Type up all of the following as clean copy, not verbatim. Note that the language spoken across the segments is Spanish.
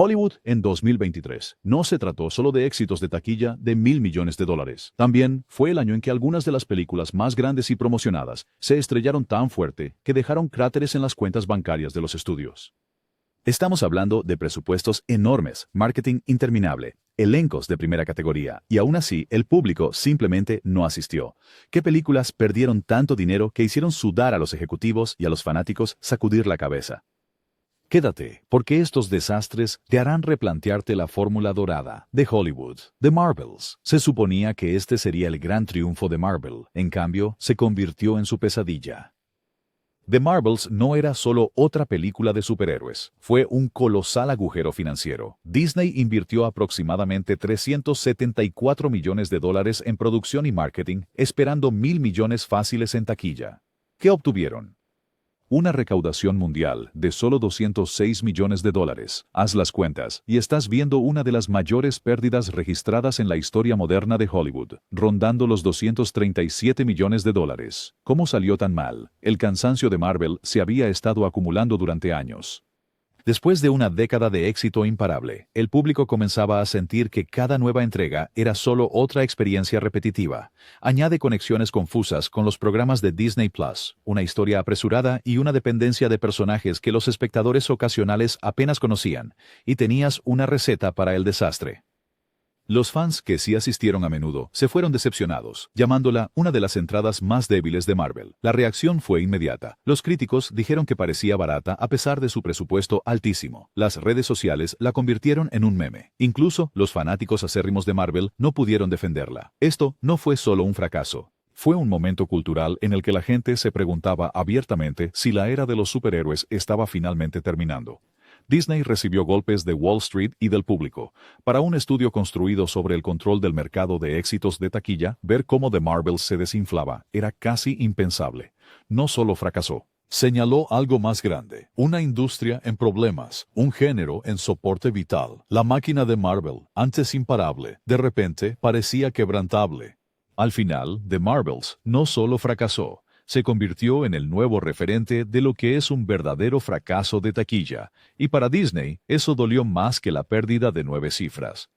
Hollywood en 2023 no se trató solo de éxitos de taquilla de $1.000 millones. También fue el año en que algunas de las películas más grandes y promocionadas se estrellaron tan fuerte que dejaron cráteres en las cuentas bancarias de los estudios. Estamos hablando de presupuestos enormes, marketing interminable, elencos de primera categoría, y aún así el público simplemente no asistió. ¿Qué películas perdieron tanto dinero que hicieron sudar a los ejecutivos y a los fanáticos sacudir la cabeza? Quédate, porque estos desastres te harán replantearte la fórmula dorada de Hollywood, de Marvels. Se suponía que este sería el gran triunfo de Marvel, en cambio, se convirtió en su pesadilla. The Marvels no era solo otra película de superhéroes, fue un colosal agujero financiero. Disney invirtió aproximadamente $374 millones en producción y marketing, esperando $1.000 millones fáciles en taquilla. ¿Qué obtuvieron? Una recaudación mundial de solo $206 millones. Haz las cuentas, y estás viendo una de las mayores pérdidas registradas en la historia moderna de Hollywood, rondando los $237 millones. ¿Cómo salió tan mal? El cansancio de Marvel se había estado acumulando durante años. Después de una década de éxito imparable, el público comenzaba a sentir que cada nueva entrega era solo otra experiencia repetitiva. Añade conexiones confusas con los programas de Disney Plus, una historia apresurada y una dependencia de personajes que los espectadores ocasionales apenas conocían, y tenías una receta para el desastre. Los fans que sí asistieron a menudo se fueron decepcionados, llamándola una de las entradas más débiles de Marvel. La reacción fue inmediata. Los críticos dijeron que parecía barata a pesar de su presupuesto altísimo. Las redes sociales la convirtieron en un meme. Incluso los fanáticos acérrimos de Marvel no pudieron defenderla. Esto no fue solo un fracaso. Fue un momento cultural en el que la gente se preguntaba abiertamente si la era de los superhéroes estaba finalmente terminando. Disney recibió golpes de Wall Street y del público. Para un estudio construido sobre el control del mercado de éxitos de taquilla, ver cómo The Marvels se desinflaba era casi impensable. No solo fracasó. Señaló algo más grande, una industria en problemas, un género en soporte vital. La máquina de Marvel, antes imparable, de repente parecía quebrantable. Al final, The Marvels no solo fracasó, se convirtió en el nuevo referente de lo que es un verdadero fracaso de taquilla, y para Disney eso dolió más que la pérdida de 9 cifras.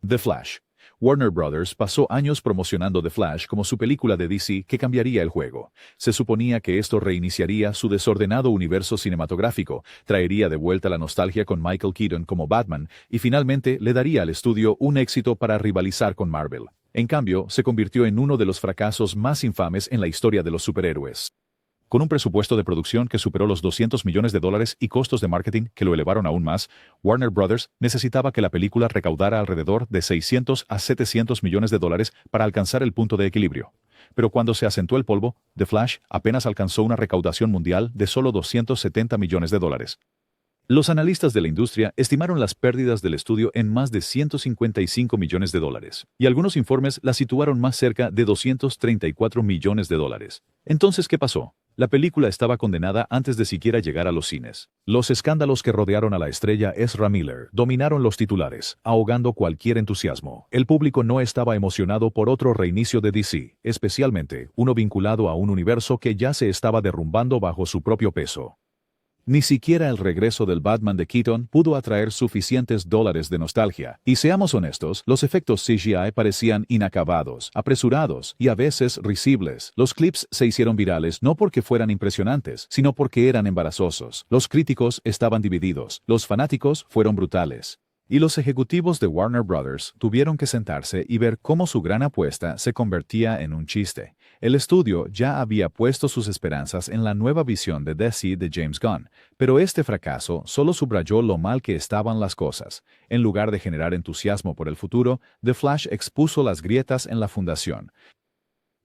The Flash. Warner Bros. Pasó años promocionando The Flash como su película de DC que cambiaría el juego. Se suponía que esto reiniciaría su desordenado universo cinematográfico, traería de vuelta la nostalgia con Michael Keaton como Batman y finalmente le daría al estudio un éxito para rivalizar con Marvel. En cambio, se convirtió en uno de los fracasos más infames en la historia de los superhéroes. Con un presupuesto de producción que superó los $200 millones y costos de marketing que lo elevaron aún más, Warner Bros. Necesitaba que la película recaudara alrededor de $600 a $700 millones para alcanzar el punto de equilibrio. Pero cuando se asentó el polvo, The Flash apenas alcanzó una recaudación mundial de solo $270 millones. Los analistas de la industria estimaron las pérdidas del estudio en más de $155 millones, y algunos informes la situaron más cerca de $234 millones. Entonces, ¿qué pasó? La película estaba condenada antes de siquiera llegar a los cines. Los escándalos que rodearon a la estrella Ezra Miller dominaron los titulares, ahogando cualquier entusiasmo. El público no estaba emocionado por otro reinicio de DC, especialmente uno vinculado a un universo que ya se estaba derrumbando bajo su propio peso. Ni siquiera el regreso del Batman de Keaton pudo atraer suficientes dólares de nostalgia. Y seamos honestos, los efectos CGI parecían inacabados, apresurados y a veces risibles. Los clips se hicieron virales no porque fueran impresionantes, sino porque eran embarazosos. Los críticos estaban divididos, los fanáticos fueron brutales. Y los ejecutivos de Warner Bros. Tuvieron que sentarse y ver cómo su gran apuesta se convertía en un chiste. El estudio ya había puesto sus esperanzas en la nueva visión de DC de James Gunn, pero este fracaso solo subrayó lo mal que estaban las cosas. En lugar de generar entusiasmo por el futuro, The Flash expuso las grietas en la fundación.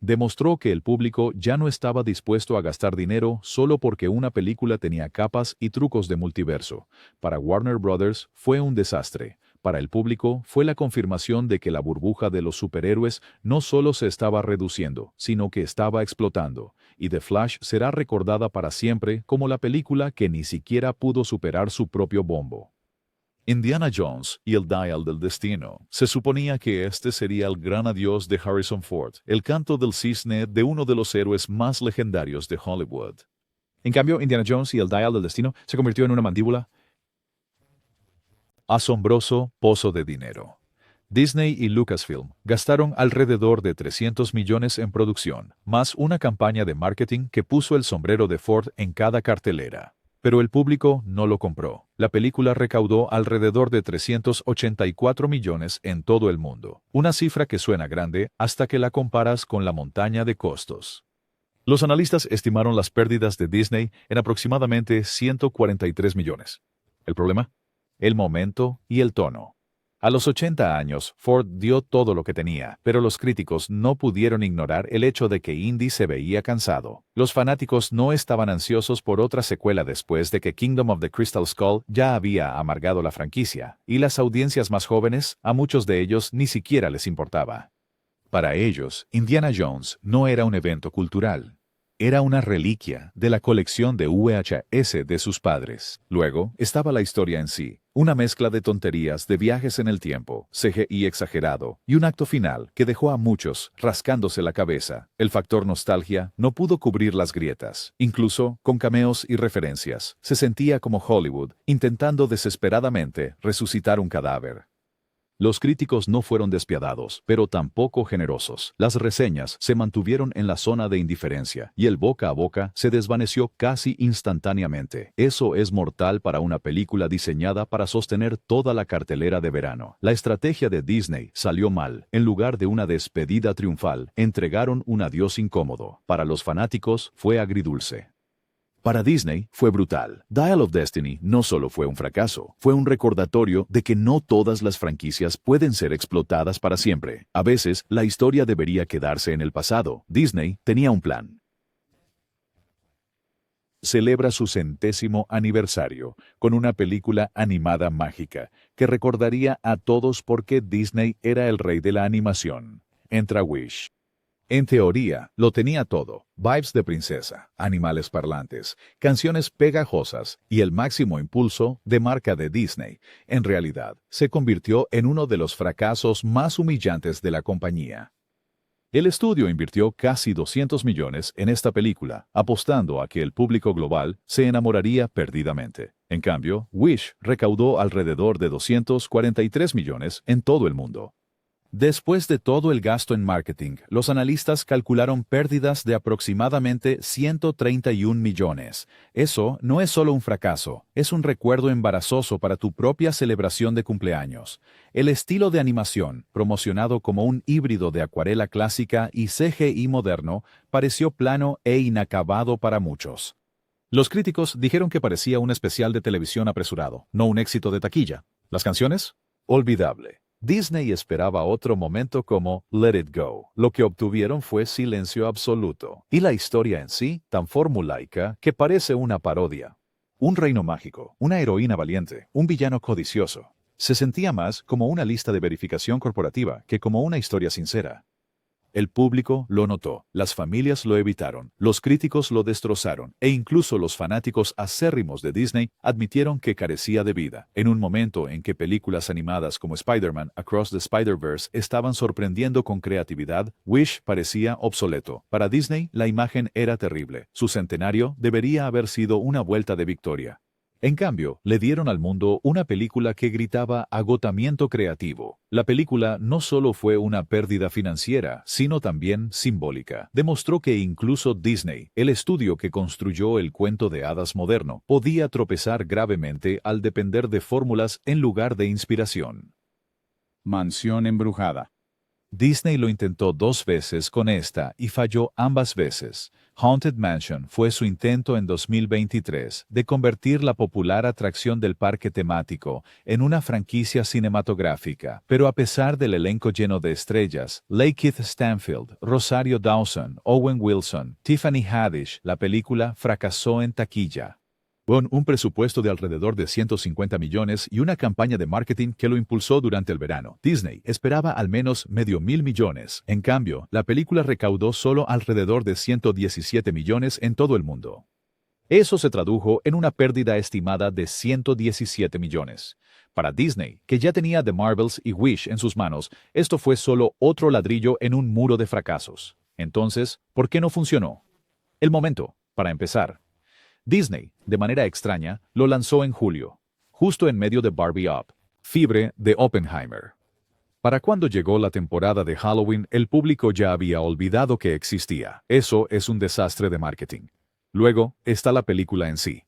Demostró que el público ya no estaba dispuesto a gastar dinero solo porque una película tenía capas y trucos de multiverso. Para Warner Bros. Fue un desastre. Para el público fue la confirmación de que la burbuja de los superhéroes no solo se estaba reduciendo, sino que estaba explotando. Y The Flash será recordada para siempre como la película que ni siquiera pudo superar su propio bombo. Indiana Jones y el Dial del Destino. Se suponía que este sería el gran adiós de Harrison Ford, el canto del cisne de uno de los héroes más legendarios de Hollywood. En cambio, Indiana Jones y el Dial del Destino se convirtió en una mandíbula Asombroso pozo de dinero. Disney y Lucasfilm gastaron alrededor de 300 millones en producción, más una campaña de marketing que puso el sombrero de Ford en cada cartelera. Pero el público no lo compró. La película recaudó alrededor de 384 millones en todo el mundo, una cifra que suena grande hasta que la comparas con la montaña de costos. Los analistas estimaron las pérdidas de Disney en aproximadamente 143 millones. ¿El problema? El momento y el tono. A los 80 años, Ford dio todo lo que tenía, pero los críticos no pudieron ignorar el hecho de que Indy se veía cansado. Los fanáticos no estaban ansiosos por otra secuela después de que Kingdom of the Crystal Skull ya había amargado la franquicia, y las audiencias más jóvenes, a muchos de ellos ni siquiera les importaba. Para ellos, Indiana Jones no era un evento cultural. Era una reliquia de la colección de VHS de sus padres. Luego estaba la historia en sí, una mezcla de tonterías, de viajes en el tiempo, CGI exagerado, y un acto final que dejó a muchos rascándose la cabeza. El factor nostalgia no pudo cubrir las grietas. Incluso, con cameos y referencias, se sentía como Hollywood, intentando desesperadamente resucitar un cadáver. Los críticos no fueron despiadados, pero tampoco generosos. Las reseñas se mantuvieron en la zona de indiferencia y el boca a boca se desvaneció casi instantáneamente. Eso es mortal para una película diseñada para sostener toda la cartelera de verano. La estrategia de Disney salió mal. En lugar de una despedida triunfal, entregaron un adiós incómodo. Para los fanáticos fue agridulce. Para Disney fue brutal. Dial of Destiny no solo fue un fracaso, fue un recordatorio de que no todas las franquicias pueden ser explotadas para siempre. A veces, la historia debería quedarse en el pasado. Disney tenía un plan. Celebra su 100º aniversario con una película animada mágica que recordaría a todos por qué Disney era el rey de la animación. Entra Wish. En teoría, lo tenía todo. Vibes de princesa, animales parlantes, canciones pegajosas y el máximo impulso de marca de Disney. En realidad, se convirtió en uno de los fracasos más humillantes de la compañía. El estudio invirtió casi 200 millones en esta película, apostando a que el público global se enamoraría perdidamente. En cambio, Wish recaudó alrededor de 243 millones en todo el mundo. Después de todo el gasto en marketing, los analistas calcularon pérdidas de aproximadamente 131 millones. Eso no es solo un fracaso, es un recuerdo embarazoso para tu propia celebración de cumpleaños. El estilo de animación, promocionado como un híbrido de acuarela clásica y CGI moderno, pareció plano e inacabado para muchos. Los críticos dijeron que parecía un especial de televisión apresurado, no un éxito de taquilla. ¿Las canciones? Olvidable. Disney esperaba otro momento como Let It Go. Lo que obtuvieron fue silencio absoluto. Y la historia en sí, tan formulaica que parece una parodia. Un reino mágico, una heroína valiente, un villano codicioso. Se sentía más como una lista de verificación corporativa que como una historia sincera. El público lo notó, las familias lo evitaron, los críticos lo destrozaron e incluso los fanáticos acérrimos de Disney admitieron que carecía de vida. En un momento en que películas animadas como Spider-Man Across the Spider-Verse estaban sorprendiendo con creatividad, Wish parecía obsoleto. Para Disney, la imagen era terrible. Su centenario debería haber sido una vuelta de victoria. En cambio, le dieron al mundo una película que gritaba agotamiento creativo. La película no solo fue una pérdida financiera, sino también simbólica. Demostró que incluso Disney, el estudio que construyó el cuento de hadas moderno, podía tropezar gravemente al depender de fórmulas en lugar de inspiración. Mansión embrujada. Disney lo intentó 2 veces con esta y falló ambas veces. Haunted Mansion fue su intento en 2023 de convertir la popular atracción del parque temático en una franquicia cinematográfica. Pero a pesar del elenco lleno de estrellas, Lakeith Stanfield, Rosario Dawson, Owen Wilson, Tiffany Haddish, la película fracasó en taquilla. Con un presupuesto de alrededor de 150 millones y una campaña de marketing que lo impulsó durante el verano. Disney esperaba al menos $500 millones. En cambio, la película recaudó solo alrededor de 117 millones en todo el mundo. Eso se tradujo en una pérdida estimada de 117 millones. Para Disney, que ya tenía The Marvels y Wish en sus manos, esto fue solo otro ladrillo en un muro de fracasos. Entonces, ¿por qué no funcionó? El momento, para empezar. Disney, de manera extraña, lo lanzó en julio, justo en medio de Barbie Up. fiebre de Oppenheimer. Para cuando llegó la temporada de Halloween, el público ya había olvidado que existía. Eso es un desastre de marketing. Luego está la película en sí.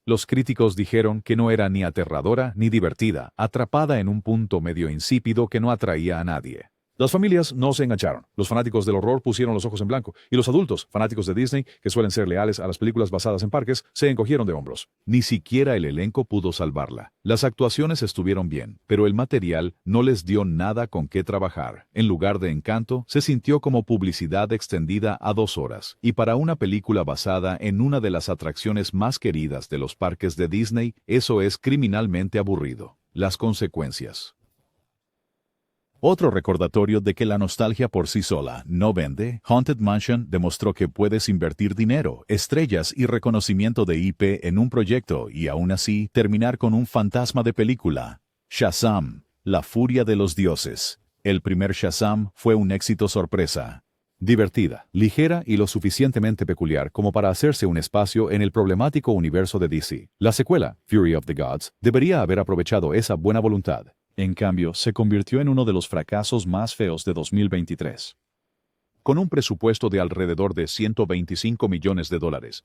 Los críticos dijeron que no era ni aterradora ni divertida, atrapada en un punto medio insípido que no atraía a nadie. Las familias no se engancharon, los fanáticos del horror pusieron los ojos en blanco, y los adultos, fanáticos de Disney, que suelen ser leales a las películas basadas en parques, se encogieron de hombros. Ni siquiera el elenco pudo salvarla. Las actuaciones estuvieron bien, pero el material no les dio nada con qué trabajar. En lugar de encanto, se sintió como publicidad extendida a 2 horas, y para una película basada en una de las atracciones más queridas de los parques de Disney, eso es criminalmente aburrido. Las consecuencias. Otro recordatorio de que la nostalgia por sí sola no vende, Haunted Mansion demostró que puedes invertir dinero, estrellas y reconocimiento de IP en un proyecto y aún así terminar con un fantasma de película. Shazam, la furia de los dioses. El primer Shazam fue un éxito sorpresa. Divertida, ligera y lo suficientemente peculiar como para hacerse un espacio en el problemático universo de DC. La secuela, Fury of the Gods, debería haber aprovechado esa buena voluntad. En cambio, se convirtió en uno de los fracasos más feos de 2023. Con un presupuesto de alrededor de $125 millones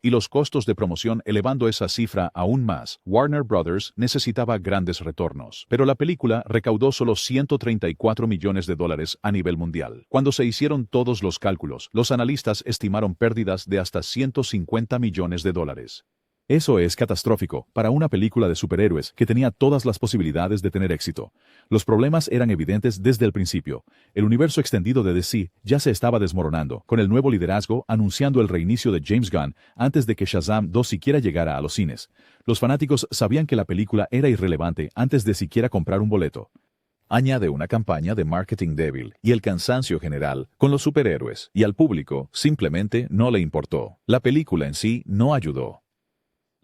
y los costos de promoción elevando esa cifra aún más, Warner Bros. Necesitaba grandes retornos. Pero la película recaudó solo $134 millones a nivel mundial. Cuando se hicieron todos los cálculos, los analistas estimaron pérdidas de hasta $150 millones. Eso es catastrófico para una película de superhéroes que tenía todas las posibilidades de tener éxito. Los problemas eran evidentes desde el principio. El universo extendido de DC ya se estaba desmoronando, con el nuevo liderazgo anunciando el reinicio de James Gunn antes de que Shazam 2 siquiera llegara a los cines. Los fanáticos sabían que la película era irrelevante antes de siquiera comprar un boleto. Añade una campaña de marketing débil y el cansancio general con los superhéroes, y al público simplemente no le importó. La película en sí no ayudó.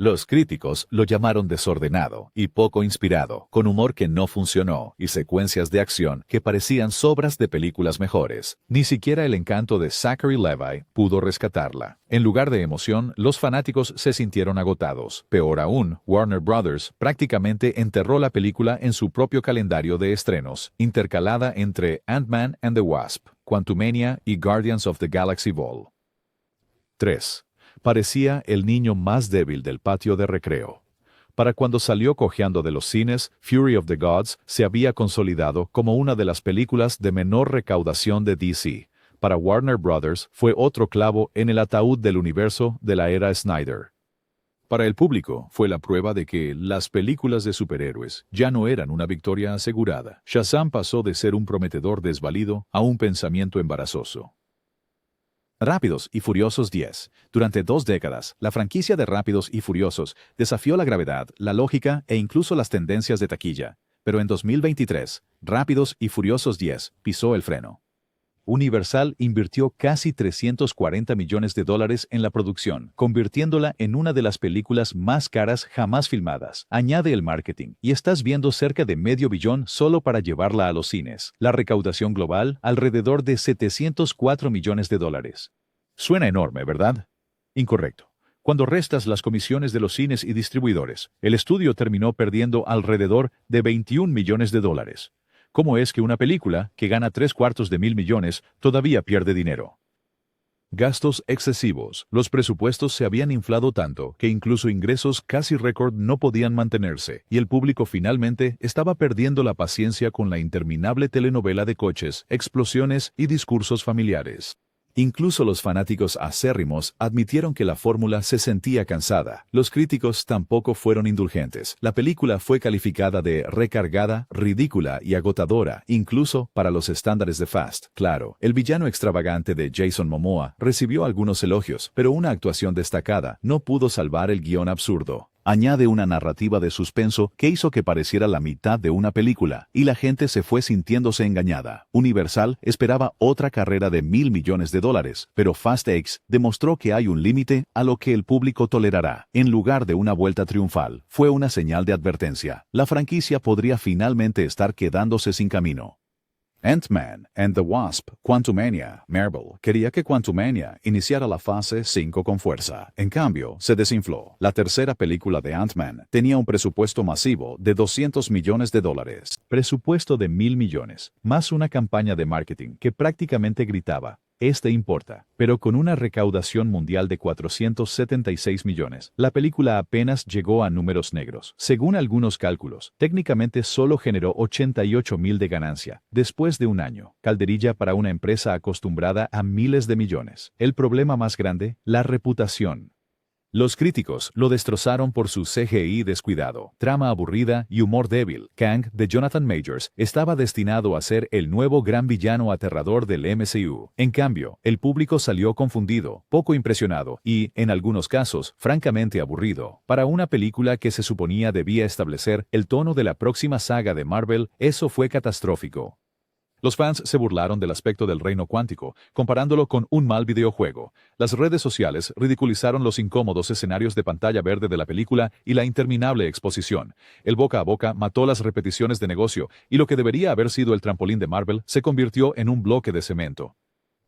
Los críticos lo llamaron desordenado y poco inspirado, con humor que no funcionó y secuencias de acción que parecían sobras de películas mejores. Ni siquiera el encanto de Zachary Levi pudo rescatarla. En lugar de emoción, los fanáticos se sintieron agotados. Peor aún, Warner Bros. Prácticamente enterró la película en su propio calendario de estrenos, intercalada entre Ant-Man and the Wasp, Quantumania y Guardians of the Galaxy Vol. 3. Parecía el niño más débil del patio de recreo. Para cuando salió cojeando de los cines, Fury of the Gods se había consolidado como una de las películas de menor recaudación de DC. Para Warner Bros. Fue otro clavo en el ataúd del universo de la era Snyder. Para el público, fue la prueba de que las películas de superhéroes ya no eran una victoria asegurada. Shazam pasó de ser un prometedor desvalido a un pensamiento embarazoso. Rápidos y Furiosos 10. Durante 2 décadas, la franquicia de Rápidos y Furiosos desafió la gravedad, la lógica e incluso las tendencias de taquilla. Pero en 2023, Rápidos y Furiosos 10 pisó el freno. Universal invirtió casi $340 millones en la producción, convirtiéndola en una de las películas más caras jamás filmadas. Añade el marketing, y estás viendo cerca de $500 millones solo para llevarla a los cines. La recaudación global, alrededor de $704 millones. Suena enorme, ¿verdad? Incorrecto. Cuando restas las comisiones de los cines y distribuidores, el estudio terminó perdiendo alrededor de $21 millones. ¿Cómo es que una película, que gana $750 millones, todavía pierde dinero? Gastos excesivos. Los presupuestos se habían inflado tanto que incluso ingresos casi récord no podían mantenerse, y el público finalmente estaba perdiendo la paciencia con la interminable telenovela de coches, explosiones y discursos familiares. Incluso los fanáticos acérrimos admitieron que la fórmula se sentía cansada. Los críticos tampoco fueron indulgentes. La película fue calificada de recargada, ridícula y agotadora, incluso para los estándares de Fast. Claro, el villano extravagante de Jason Momoa recibió algunos elogios, pero una actuación destacada no pudo salvar el guión absurdo. Añade una narrativa de suspenso que hizo que pareciera la mitad de una película, y la gente se fue sintiéndose engañada. Universal esperaba otra carrera de $1,000 millones, pero Fast X demostró que hay un límite a lo que el público tolerará. En lugar de una vuelta triunfal, fue una señal de advertencia. La franquicia podría finalmente estar quedándose sin camino. Ant-Man and the Wasp, Quantumania. Marvel quería que Quantumania iniciara la fase 5 con fuerza. En cambio, se desinfló. La tercera película de Ant-Man tenía un presupuesto masivo de $200 millones. Presupuesto de 1.000 millones, más una campaña de marketing que prácticamente gritaba: "Este importa", pero con una recaudación mundial de 476 millones. La película apenas llegó a números negros. Según algunos cálculos, técnicamente solo generó 88.000 de ganancia, después de un año. Calderilla para una empresa acostumbrada a miles de millones. El problema más grande, la reputación. Los críticos lo destrozaron por su CGI descuidado, trama aburrida y humor débil. Kang, de Jonathan Majors, estaba destinado a ser el nuevo gran villano aterrador del MCU. En cambio, el público salió confundido, poco impresionado y, en algunos casos, francamente aburrido. Para una película que se suponía debía establecer el tono de la próxima saga de Marvel, eso fue catastrófico. Los fans se burlaron del aspecto del reino cuántico, comparándolo con un mal videojuego. Las redes sociales ridiculizaron los incómodos escenarios de pantalla verde de la película y la interminable exposición. El boca a boca mató las repeticiones de negocio, y lo que debería haber sido el trampolín de Marvel se convirtió en un bloque de cemento.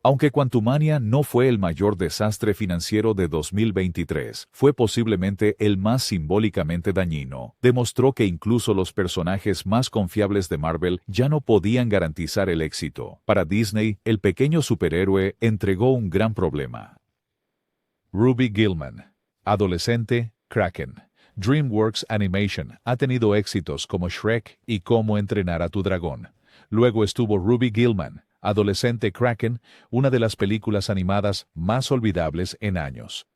Aunque Quantumania no fue el mayor desastre financiero de 2023, fue posiblemente el más simbólicamente dañino. Demostró que incluso los personajes más confiables de Marvel ya no podían garantizar el éxito. Para Disney, el pequeño superhéroe entregó un gran problema. Ruby Gillman, adolescente, Kraken. DreamWorks Animation ha tenido éxitos como Shrek y Cómo entrenar a tu dragón. Luego estuvo Ruby Gillman, adolescente Kraken, una de las películas animadas más olvidables en años.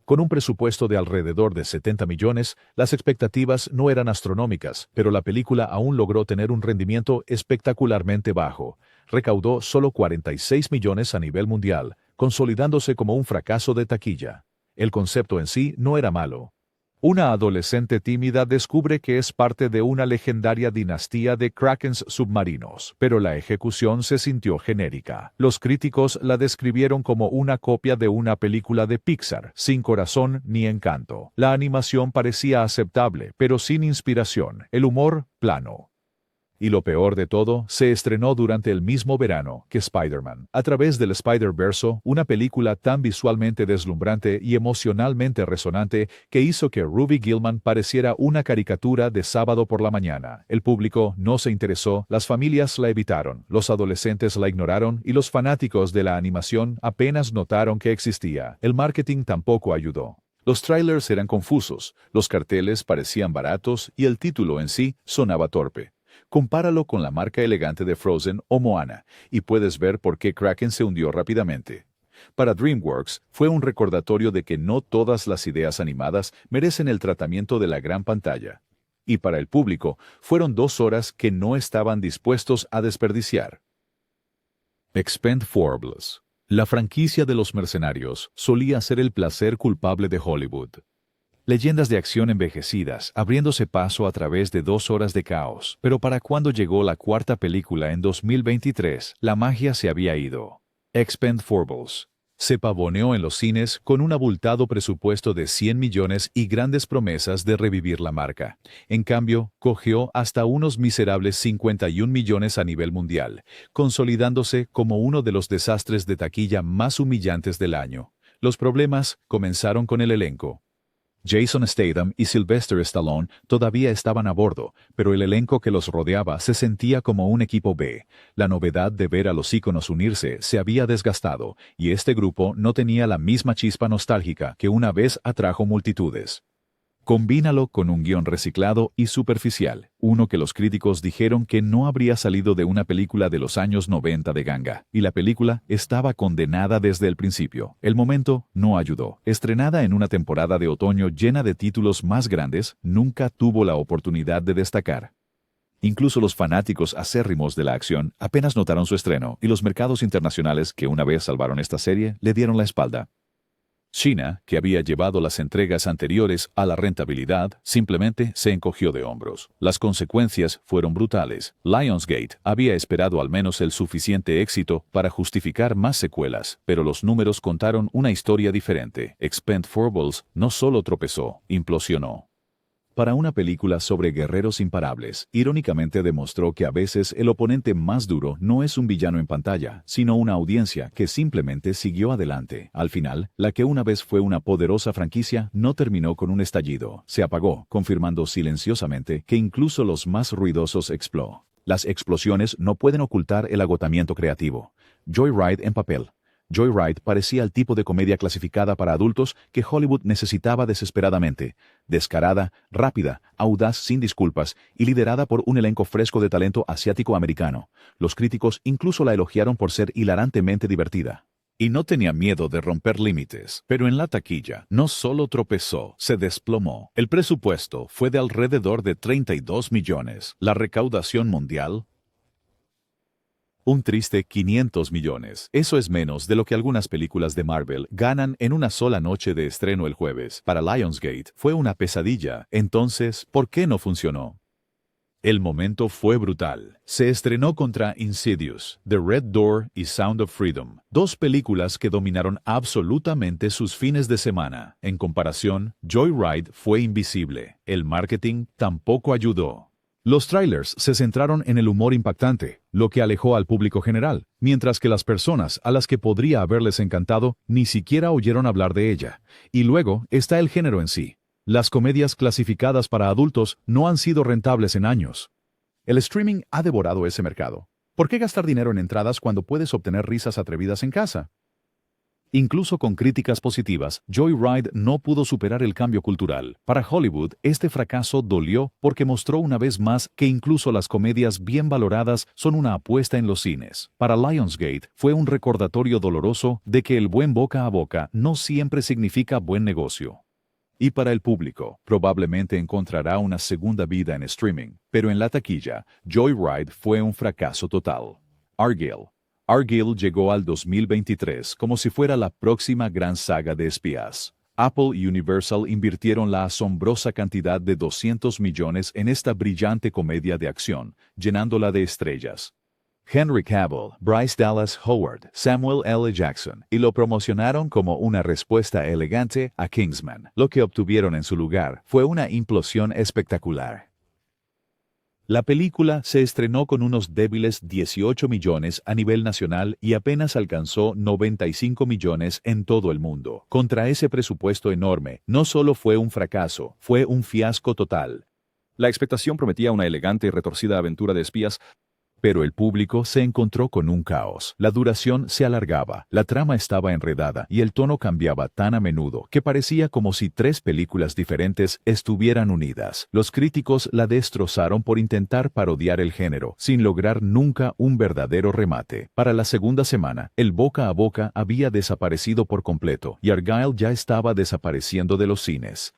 Con un presupuesto de alrededor de 70 millones, las expectativas no eran astronómicas, pero la película aún logró tener un rendimiento espectacularmente bajo. Recaudó solo 46 millones a nivel mundial, consolidándose como un fracaso de taquilla. El concepto en sí no era malo. Una adolescente tímida descubre que es parte de una legendaria dinastía de krakens submarinos, pero la ejecución se sintió genérica. Los críticos la describieron como una copia de una película de Pixar, sin corazón ni encanto. La animación parecía aceptable, pero sin inspiración. El humor, plano. Y lo peor de todo, se estrenó durante el mismo verano que Spider-Man. A través del Spider-Verse, una película tan visualmente deslumbrante y emocionalmente resonante que hizo que Ruby Gillman pareciera una caricatura de sábado por la mañana. El público no se interesó, las familias la evitaron, los adolescentes la ignoraron y los fanáticos de la animación apenas notaron que existía. El marketing tampoco ayudó. Los trailers eran confusos, los carteles parecían baratos y el título en sí sonaba torpe. Compáralo con la marca elegante de Frozen o Moana, y puedes ver por qué Kraken se hundió rápidamente. Para DreamWorks, fue un recordatorio de que no todas las ideas animadas merecen el tratamiento de la gran pantalla. Y para el público, fueron 2 horas que no estaban dispuestos a desperdiciar. Expendables. La franquicia de los mercenarios solía ser el placer culpable de Hollywood. Leyendas de acción envejecidas, abriéndose paso a través de 2 horas de caos. Pero para cuando llegó la cuarta película en 2023, la magia se había ido. Expendables. Se pavoneó en los cines con un abultado presupuesto de 100 millones y grandes promesas de revivir la marca. En cambio, cogió hasta unos miserables 51 millones a nivel mundial, consolidándose como uno de los desastres de taquilla más humillantes del año. Los problemas comenzaron con el elenco. Jason Statham y Sylvester Stallone todavía estaban a bordo, pero el elenco que los rodeaba se sentía como un equipo B. La novedad de ver a los íconos unirse se había desgastado, y este grupo no tenía la misma chispa nostálgica que una vez atrajo multitudes. Combínalo con un guión reciclado y superficial, uno que los críticos dijeron que no habría salido de una película de los años 90 de ganga, y la película estaba condenada desde el principio. El momento no ayudó. Estrenada en una temporada de otoño llena de títulos más grandes, nunca tuvo la oportunidad de destacar. Incluso los fanáticos acérrimos de la acción apenas notaron su estreno, y los mercados internacionales que una vez salvaron esta serie le dieron la espalda. China, que había llevado las entregas anteriores a la rentabilidad, simplemente se encogió de hombros. Las consecuencias fueron brutales. Lionsgate había esperado al menos el suficiente éxito para justificar más secuelas, pero los números contaron una historia diferente. Expendables no solo tropezó, implosionó. Para una película sobre guerreros imparables, irónicamente demostró que a veces el oponente más duro no es un villano en pantalla, sino una audiencia que simplemente siguió adelante. Al final, la que una vez fue una poderosa franquicia no terminó con un estallido, se apagó, confirmando silenciosamente que incluso los más ruidosos explotó. Las explosiones no pueden ocultar el agotamiento creativo. Joyride en papel. Joyride parecía el tipo de comedia clasificada para adultos que Hollywood necesitaba desesperadamente. Descarada, rápida, audaz sin disculpas y liderada por un elenco fresco de talento asiático-americano. Los críticos incluso la elogiaron por ser hilarantemente divertida. Y no tenía miedo de romper límites, pero en la taquilla no solo tropezó, se desplomó. El presupuesto fue de alrededor de 32 millones. La recaudación mundial, un triste 500 millones. Eso es menos de lo que algunas películas de Marvel ganan en una sola noche de estreno el jueves. Para Lionsgate fue una pesadilla. Entonces, ¿por qué no funcionó? El momento fue brutal. Se estrenó contra Insidious, The Red Door y Sound of Freedom, dos películas que dominaron absolutamente sus fines de semana. En comparación, Joyride fue invisible. El marketing tampoco ayudó. Los trailers se centraron en el humor impactante, lo que alejó al público general, mientras que las personas a las que podría haberles encantado ni siquiera oyeron hablar de ella. Y luego está el género en sí. Las comedias clasificadas para adultos no han sido rentables en años. El streaming ha devorado ese mercado. ¿Por qué gastar dinero en entradas cuando puedes obtener risas atrevidas en casa? Incluso con críticas positivas, Joyride no pudo superar el cambio cultural. Para Hollywood, este fracaso dolió porque mostró una vez más que incluso las comedias bien valoradas son una apuesta en los cines. Para Lionsgate, fue un recordatorio doloroso de que el buen boca a boca no siempre significa buen negocio. Y para el público, probablemente encontrará una segunda vida en streaming, pero en la taquilla, Joyride fue un fracaso total. Argylle llegó al 2023 como si fuera la próxima gran saga de espías. Apple y Universal invirtieron la asombrosa cantidad de 200 millones en esta brillante comedia de acción, llenándola de estrellas. Henry Cavill, Bryce Dallas Howard, Samuel L. Jackson, y lo promocionaron como una respuesta elegante a Kingsman. Lo que obtuvieron en su lugar fue una implosión espectacular. La película se estrenó con unos débiles 18 millones a nivel nacional y apenas alcanzó 95 millones en todo el mundo. Contra ese presupuesto enorme, no solo fue un fracaso, fue un fiasco total. La expectación prometía una elegante y retorcida aventura de espías, pero el público se encontró con un caos. La duración se alargaba, la trama estaba enredada y el tono cambiaba tan a menudo que parecía como si tres películas diferentes estuvieran unidas. Los críticos la destrozaron por intentar parodiar el género, sin lograr nunca un verdadero remate. Para la segunda semana, el boca a boca había desaparecido por completo y Argylle ya estaba desapareciendo de los cines.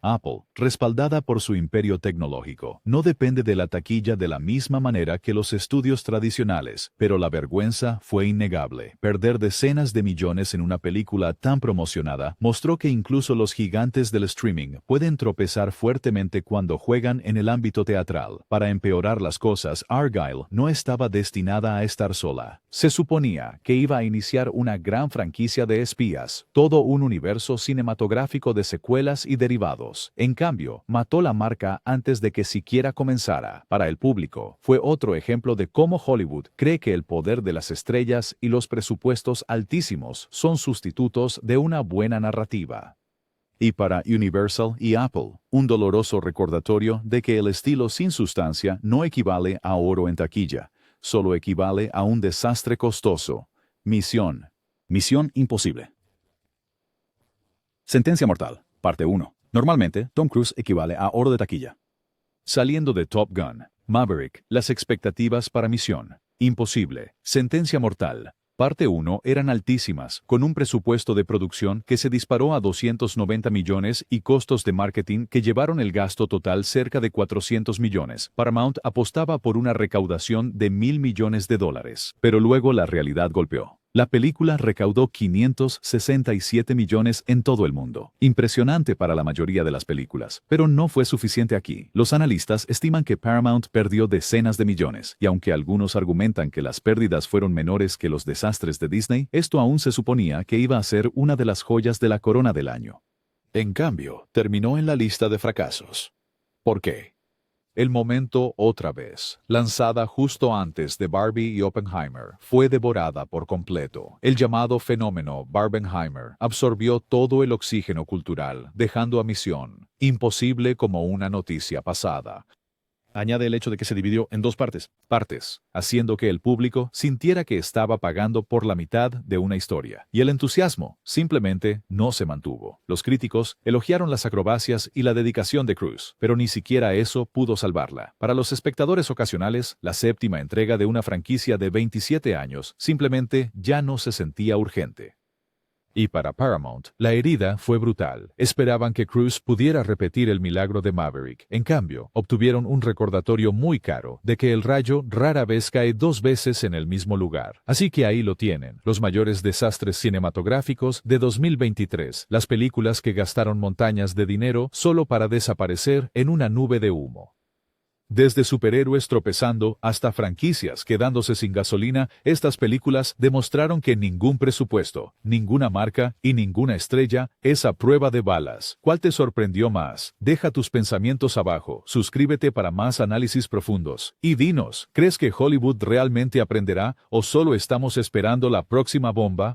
Apple, respaldada por su imperio tecnológico, no depende de la taquilla de la misma manera que los estudios tradicionales, pero la vergüenza fue innegable. Perder decenas de millones en una película tan promocionada mostró que incluso los gigantes del streaming pueden tropezar fuertemente cuando juegan en el ámbito teatral. Para empeorar las cosas, Argylle no estaba destinada a estar sola. Se suponía que iba a iniciar una gran franquicia de espías, todo un universo cinematográfico de secuelas y derivados. En cambio, mató la marca antes de que siquiera comenzara. Para el público, fue otro ejemplo de cómo Hollywood cree que el poder de las estrellas y los presupuestos altísimos son sustitutos de una buena narrativa. Y para Universal y Apple, un doloroso recordatorio de que el estilo sin sustancia no equivale a oro en taquilla, solo equivale a un desastre costoso. Misión imposible. Sentencia mortal, parte 1. Normalmente, Tom Cruise equivale a oro de taquilla. Saliendo de Top Gun, Maverick, las expectativas para Misión Imposible, Sentencia Mortal, parte 1 eran altísimas, con un presupuesto de producción que se disparó a 290 millones y costos de marketing que llevaron el gasto total cerca de 400 millones. Paramount apostaba por una recaudación de $1,000 millones, pero luego la realidad golpeó. La película recaudó 567 millones en todo el mundo. Impresionante para la mayoría de las películas, pero no fue suficiente aquí. Los analistas estiman que Paramount perdió decenas de millones, y aunque algunos argumentan que las pérdidas fueron menores que los desastres de Disney, esto aún se suponía que iba a ser una de las joyas de la corona del año. En cambio, terminó en la lista de fracasos. ¿Por qué? El momento otra vez, lanzada justo antes de Barbie y Oppenheimer, fue devorada por completo. El llamado fenómeno Barbenheimer absorbió todo el oxígeno cultural, dejando a Misión imposible como una noticia pasada. Añade el hecho de que se dividió en dos partes. Haciendo que el público sintiera que estaba pagando por la mitad de una historia. Y el entusiasmo simplemente no se mantuvo. Los críticos elogiaron las acrobacias y la dedicación de Cruise, pero ni siquiera eso pudo salvarla. Para los espectadores ocasionales, la séptima entrega de una franquicia de 27 años simplemente ya no se sentía urgente. Y para Paramount, la herida fue brutal. Esperaban que Cruise pudiera repetir el milagro de Maverick. En cambio, obtuvieron un recordatorio muy caro de que el rayo rara vez cae dos veces en el mismo lugar. Así que ahí lo tienen, los mayores desastres cinematográficos de 2023, las películas que gastaron montañas de dinero solo para desaparecer en una nube de humo. Desde superhéroes tropezando hasta franquicias quedándose sin gasolina, estas películas demostraron que ningún presupuesto, ninguna marca y ninguna estrella es a prueba de balas. ¿Cuál te sorprendió más? Deja tus pensamientos abajo, suscríbete para más análisis profundos. Y dinos, ¿crees que Hollywood realmente aprenderá o solo estamos esperando la próxima bomba?